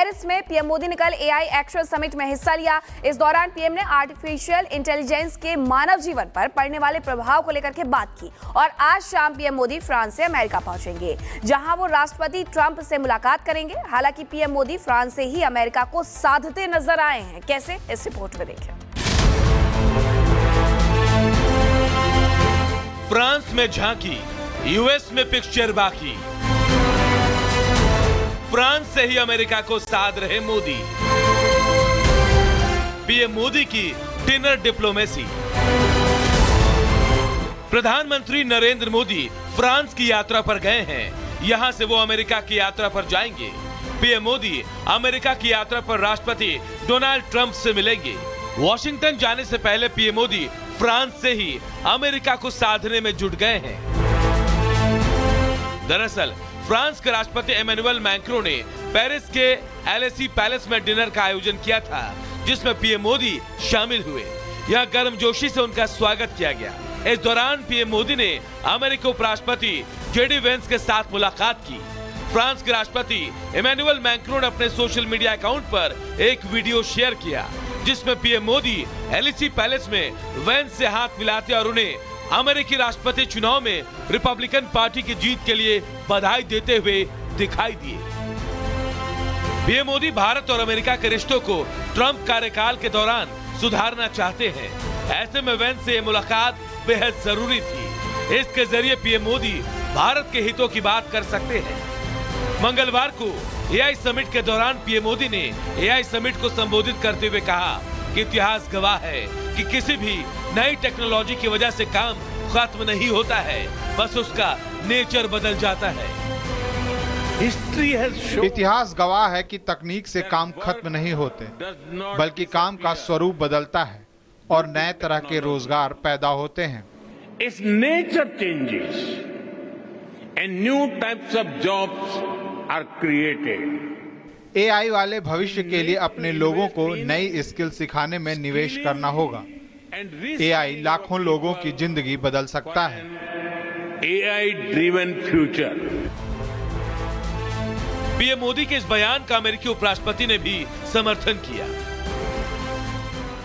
Paris में PM Modi ने कल एआई एक्शन समिट में हिस्सा लिया। इस दौरान पीएम ने आर्टिफिशियल इंटेलिजेंस के मानव जीवन पर पड़ने वाले प्रभाव को लेकर के बात की। और आज शाम पीएम मोदी फ्रांस से अमेरिका पहुंचेंगे, जहां वो राष्ट्रपति ट्रंप से मुलाकात करेंगे। हालांकि पीएम मोदी फ्रांस से ही अमेरिका को साधते नजर आए हैं। कैसे, इस रिपोर्ट में देखें। फ्रांस में झांकी, यूएस में पिक्चर बाकी। फ्रांस से ही अमेरिका को साध रहे मोदी। पीएम मोदी की डिनर डिप्लोमेसी। प्रधानमंत्री नरेंद्र मोदी फ्रांस की यात्रा पर गए हैं। यहां से वो अमेरिका की यात्रा पर जाएंगे। पीएम मोदी अमेरिका की यात्रा पर राष्ट्रपति डोनाल्ड ट्रंप से मिलेंगे। वॉशिंगटन जाने से पहले पीएम मोदी फ्रांस से ही अमेरिका को साधने में जुट गए हैं। दरअसल फ्रांस के राष्ट्रपति इमैनुअल मैक्रों ने पेरिस के एलएसी पैलेस में डिनर का आयोजन किया था, जिसमें पीएम मोदी शामिल हुए। यहां गर्मजोशी से उनका स्वागत किया गया। इस दौरान पीएम मोदी ने अमेरिकी उपराष्ट्रपति जेडी वेंस के साथ मुलाकात की। फ्रांस के राष्ट्रपति इमैनुअल मैक्रों ने अपने सोशल मीडिया अकाउंट पर एक वीडियो शेयर किया, जिसमें पीएम मोदी एलएसी पैलेस में वेंस से हाथ मिलाते और उन्हें अमेरिकी राष्ट्रपति चुनाव में रिपब्लिकन पार्टी की जीत के लिए बधाई देते हुए दिखाई दिए। पीएम मोदी भारत और अमेरिका के रिश्तों को ट्रंप कार्यकाल के दौरान सुधारना चाहते हैं। ऐसे में वेंस से मुलाकात बेहद जरूरी थी। इसके जरिए पीएम मोदी भारत के हितों की बात कर सकते हैं। मंगलवार को एआई समिट के दौरान पीएम मोदी ने एआई समिट को संबोधित करते हुए कहा कि इतिहास गवाह है कि किसी भी नई टेक्नोलॉजी की वजह से काम खत्म नहीं होता है, बस उसका नेचर बदल जाता है। इतिहास गवाह है कि तकनीक से काम खत्म नहीं होते, बल्कि काम का स्वरूप बदलता है और नए तरह के रोजगार पैदा होते हैं। Its nature changes and new types of jobs are created. AI वाले भविष्य के लिए अपने लोगों को नई स्किल सिखाने में निवेश करना होगा। एआई लाखों लोगों की जिंदगी बदल सकता है। AI driven future. PM Modi के इस बयान का अमेरिकी उपराष्ट्रपति ने भी समर्थन किया।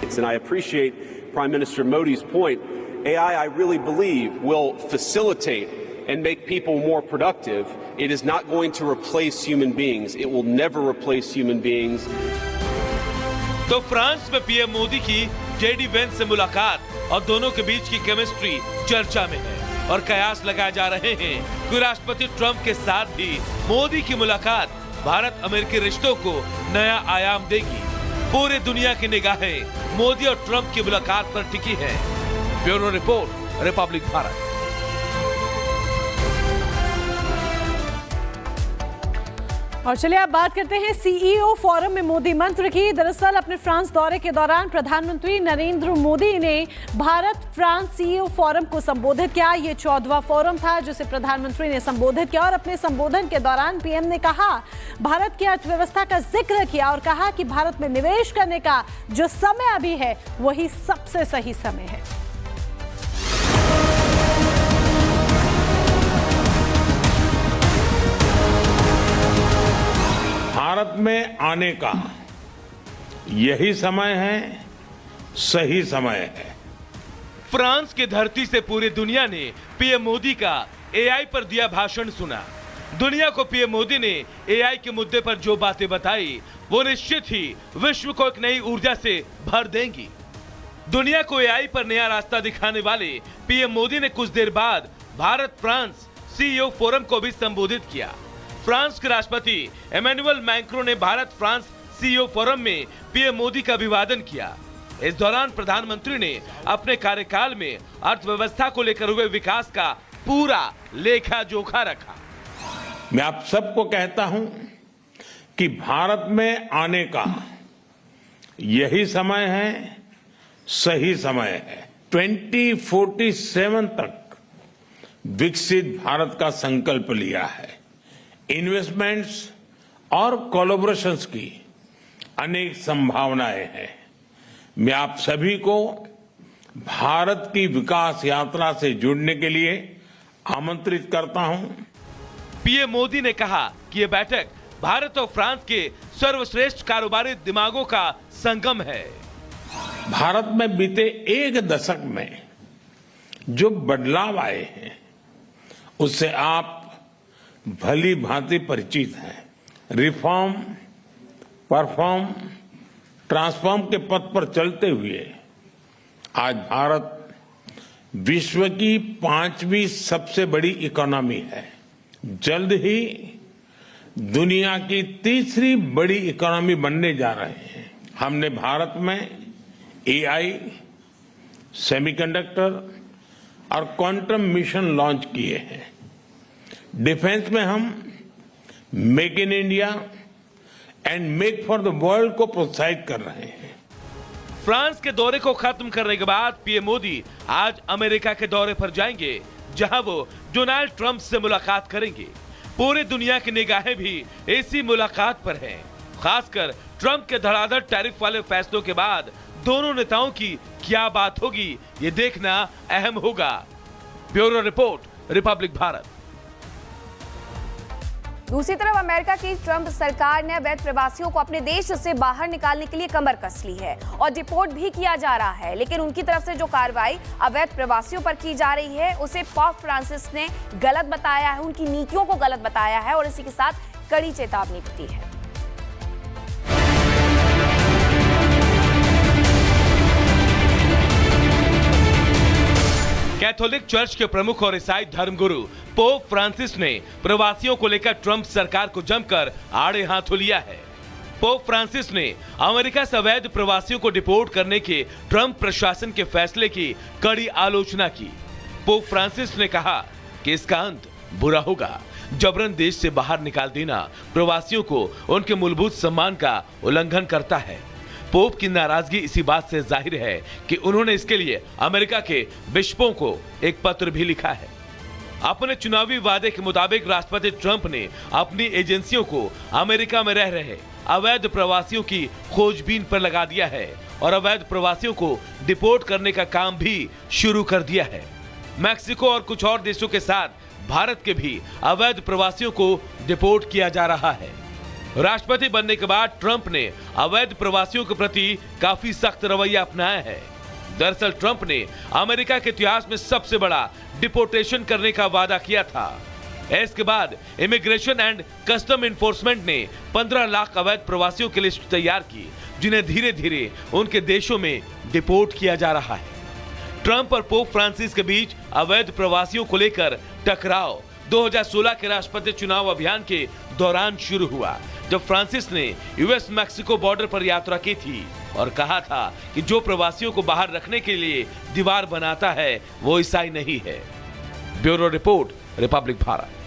And I appreciate Prime Minister Modi's point. AI, I really believe, will facilitate and make people more productive. It is not going to replace human beings. It will never replace human beings. तो France में PM Modi की JD Vance से मुलाकात और दोनों के बीच की chemistry चर्चा में है और कयास लगाए जा रहे हैं कि राष्ट्रपति ट्रंप के साथ भी मोदी की मुलाकात भारत अमेरिकी रिश्तों को नया आयाम देगी। पूरी दुनिया की निगाहें मोदी और ट्रंप की मुलाकात पर टिकी है। Bureau report, Republic Bharat. और चलिए अब बात करते हैं सीईओ फोरम में मोदी मंत्र की। दरअसल अपने फ्रांस दौरे के दौरान प्रधानमंत्री नरेंद्र मोदी ने भारत फ्रांस सीईओ फोरम को संबोधित किया। ये 14वां फोरम था जिसे प्रधानमंत्री ने संबोधित किया और अपने संबोधन के दौरान पीएम ने कहा, भारत की अर्थव्यवस्था का जिक्र किया और कहा कि भारत में निवेश करने का जो समय अभी है वही सबसे सही समय है। भारत में आने का यही समय है, सही समय है। फ्रांस की धरती से पूरी दुनिया ने पीएम मोदी का एआई पर दिया भाषण सुना। दुनिया को पीएम मोदी ने एआई के मुद्दे पर जो बातें बताई वो निश्चित ही विश्व को एक नई ऊर्जा से भर देंगी। दुनिया को एआई पर नया रास्ता दिखाने वाले पीएम मोदी ने कुछ देर बाद भारत फ्रांस सीईओ फोरम को भी संबोधित किया। फ्रांस के राष्ट्रपति इमैनुअल मैक्रों ने भारत फ्रांस सीईओ फोरम में पीएम मोदी का अभिवादन किया। इस दौरान प्रधानमंत्री ने अपने कार्यकाल में अर्थव्यवस्था को लेकर हुए विकास का पूरा लेखा जोखा रखा। मैं आप सबको कहता हूं कि भारत में आने का यही समय है, सही समय है। 2047 तक विकसित भारत का संकल्प लिया है। इन्वेस्टमेंट्स और कोलैबोरेशंस की अनेक संभावनाएं हैं। मैं आप सभी को भारत की विकास यात्रा से जुड़ने के लिए आमंत्रित करता हूं। पीएम मोदी ने कहा कि यह बैठक भारत और फ्रांस के सर्वश्रेष्ठ कारोबारी दिमागों का संगम है। भारत में बीते एक दशक में जो बदलाव आए हैं उससे आप भली भांति परिचित हैं। रिफॉर्म, परफॉर्म, ट्रांसफॉर्म के पथ पर चलते हुए आज भारत विश्व की 5वीं सबसे बड़ी इकोनॉमी है। जल्द ही दुनिया की 3री बड़ी इकोनॉमी बनने जा रहे हैं। हमने भारत में एआई, सेमीकंडक्टर और क्वांटम मिशन लॉन्च किए हैं। डिफेंस में हम make in India and make for the world को प्रोत्साहित कर रहे हैं। फ्रांस के दौरे को खत्म करने के बाद पीएम मोदी आज अमेरिका के दौरे पर जाएंगे, जहां वो डोनाल्ड ट्रंप से मुलाकात करेंगे। पूरी दुनिया की निगाहें भी इसी मुलाकात पर हैं। खासकर ट्रंप के धड़ाधड़ टैरिफ वाले फैसलों के बाद दोनों नेताओं की क्या बात होगी, ये देखना अहम होगा। Bureau report, Republic Bharat. दूसरी तरफ अमेरिका की ट्रंप सरकार ने अवैध प्रवासियों को अपने देश से बाहर निकालने के लिए कमर कस ली है और डिपोर्ट भी किया जा रहा है। लेकिन उनकी तरफ से जो कार्रवाई अवैध प्रवासियों पर की जा रही है उसे पोप फ्रांसिस ने गलत बताया है, उनकी नीतियों को गलत बताया है और इसी के साथ कड़ी चेतावनी भी दी है। कैथोलिक चर्च के प्रमुख और ईसाई धर्मगुरु पोप फ्रांसिस ने प्रवासियों को लेकर ट्रंप सरकार को जमकर आड़े हाथों लिया है। पोप फ्रांसिस ने अमेरिका से अवैध प्रवासियों को डिपोर्ट करने के ट्रंप प्रशासन के फैसले की कड़ी आलोचना की। पोप फ्रांसिस ने कहा कि इसका अंत बुरा होगा। जबरन देश से बाहर निकाल देना प्रवासियों को उनके मूलभूत सम्मान का उल्लंघन करता है। पोप की नाराजगी इसी बात से जाहिर है कि उन्होंने इसके लिए अमेरिका के बिशपों को एक पत्र भी लिखा है। अपने चुनावी वादे के मुताबिक राष्ट्रपति ट्रंप ने अपनी एजेंसियों को अमेरिका में रह रहे अवैध प्रवासियों की खोजबीन पर लगा दिया है और अवैध प्रवासियों को डिपोर्ट करने का काम भी शुरू कर दिया है। मैक्सिको और कुछ और देशों के साथ भारत के भी अवैध प्रवासियों को डिपोर्ट किया जा रहा है। राष्ट्रपति बनने के बाद ट्रंप ने अवैध प्रवासियों के प्रति काफी सख्त रवैया अपनाया है। दरअसल ट्रंप ने अमेरिका के इतिहास में सबसे बड़ा डिपोर्टेशन करने का वादा किया था। इसके बाद इमिग्रेशन एंड कस्टम इन्फोर्समेंट ने 15 लाख अवैध प्रवासियों की लिस्ट तैयार की, जिन्हें धीरे धीरे उनके देशों में डिपोर्ट किया जा रहा है। ट्रंप और पोप फ्रांसिस के बीच अवैध प्रवासियों को लेकर टकराव 2016 के राष्ट्रपति चुनाव अभियान के दौरान शुरू हुआ, जब फ्रांसिस ने यूएस मैक्सिको बॉर्डर पर यात्रा की थी और कहा था कि जो प्रवासियों को बाहर रखने के लिए दीवार बनाता है वो ईसाई नहीं है। Bureau report, Republic Bharat.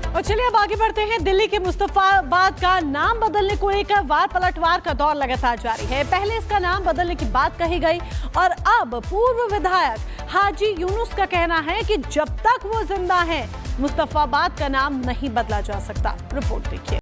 और चलिए अब आगे बढ़ते हैं। दिल्ली के मुस्तफाबाद का नाम बदलने को लेकर वार पलटवार का दौर लगातार जारी है। पहले इसका नाम बदलने की बात कही गई और अब पूर्व विधायक हाजी यूनुस का कहना है कि जब तक वो जिंदा हैं, मुस्तफाबाद का नाम नहीं बदला जा सकता। रिपोर्ट देखिए।